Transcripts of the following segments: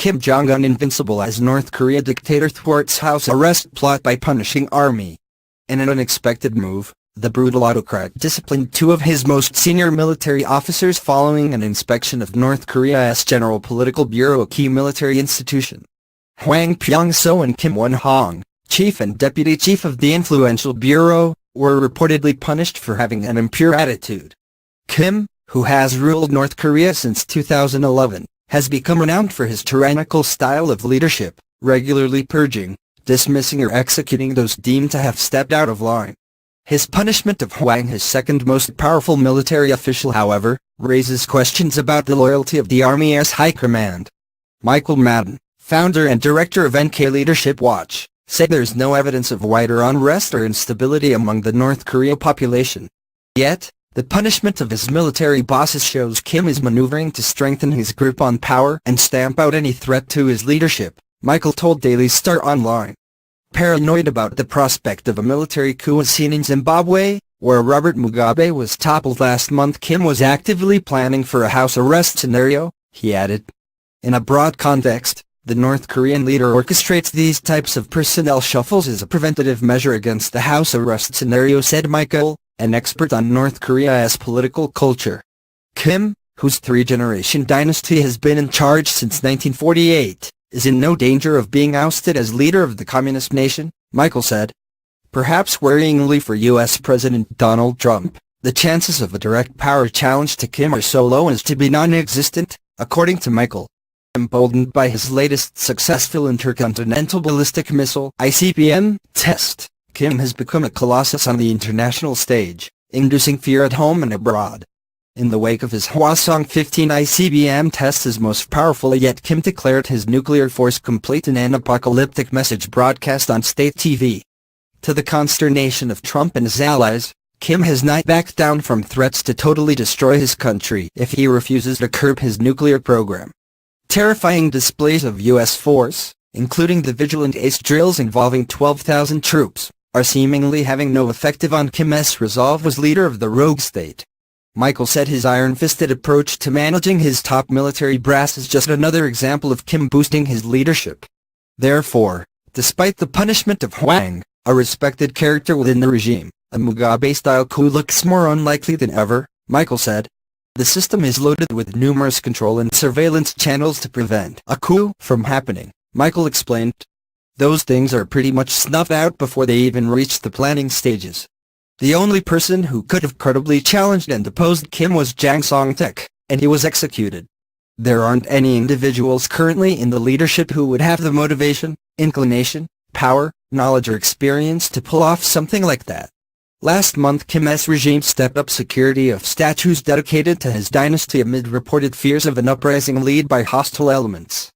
Kim Jong-un invincible as North Korea dictator thwarts house arrest plot by punishing army. In an unexpected move, the brutal autocrat disciplined two of his most senior military officers following an inspection of North Korea's General Political Bureau, a key military institution. Hwang Pyong-so and Hwang, chief and deputy chief of the influential bureau, were reportedly punished for having an impure attitude. Kim, who has ruled North Korea since 2011, has become renowned for his tyrannical style of leadership, regularly purging, dismissing or executing those deemed to have stepped out of line. His punishment of Hwang, his second most powerful military official, however, raises questions about the loyalty of the Army's high command. Michael Madden, founder and director of NK Leadership Watch, said there's no evidence of wider unrest or instability among the North Korea population. Yet, the punishment of his military bosses shows Kim is maneuvering to strengthen his grip on power and stamp out any threat to his leadership, Michael told Daily Star Online. Paranoid about the prospect of a military coup as seen in Zimbabwe, where Robert Mugabe was toppled last month, Kim was actively planning for a house arrest scenario, he added. In a broad context, the North Korean leader orchestrates these types of personnel shuffles as a preventative measure against the house arrest scenario, said Michael, an expert on North Korea's political culture. Kim, whose three-generation dynasty has been in charge since 1948, is in no danger of being ousted as leader of the communist nation, Michael said. Perhaps worryingly for U.S. President Donald Trump, the chances of a direct power challenge to Kim are so low as to be non-existent, according to Michael. Emboldened by his latest successful intercontinental ballistic missile (ICBM) test, Kim has become a colossus on the international stage, inducing fear at home and abroad. In the wake of his Hwasong-15 ICBM test, his most powerful yet, Kim declared his nuclear force complete in an apocalyptic message broadcast on state TV. To the consternation of Trump and his allies, Kim has not backed down from threats to totally destroy his country if he refuses to curb his nuclear program. Terrifying displays of U.S. force, including the vigilant ace drills involving 12,000 troops, are seemingly having no effect on Kim's resolve as leader of the rogue state. Michael said his iron-fisted approach to managing his top military brass is just another example of Kim boosting his leadership. Therefore, despite the punishment of Hwang, a respected character within the regime, a Mugabe-style coup looks more unlikely than ever, Michael said. The system is loaded with numerous control and surveillance channels to prevent a coup from happening, Michael explained. Those things are pretty much snuffed out before they even reach the planning stages. The only person who could have credibly challenged and deposed Kim was Jang Song-taek, and he was executed. There aren't any individuals currently in the leadership who would have the motivation, inclination, power, knowledge or experience to pull off something like that. Last month, Kim's regime stepped up security of statues dedicated to his dynasty amid reported fears of an uprising led by hostile elements.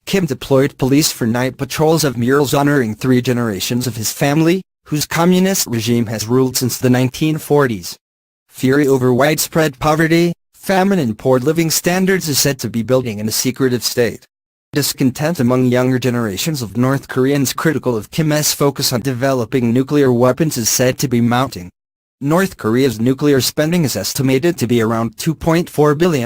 Kim deployed police for night patrols of murals honoring 3 generations of his family, whose communist regime has ruled since the 1940s. Fury over widespread poverty, famine and poor living standards is said to be building in a secretive state. Discontent among younger generations of North Koreans critical of Kim's focus on developing nuclear weapons is said to be mounting. North Korea's nuclear spending is estimated to be around $2.4 billion.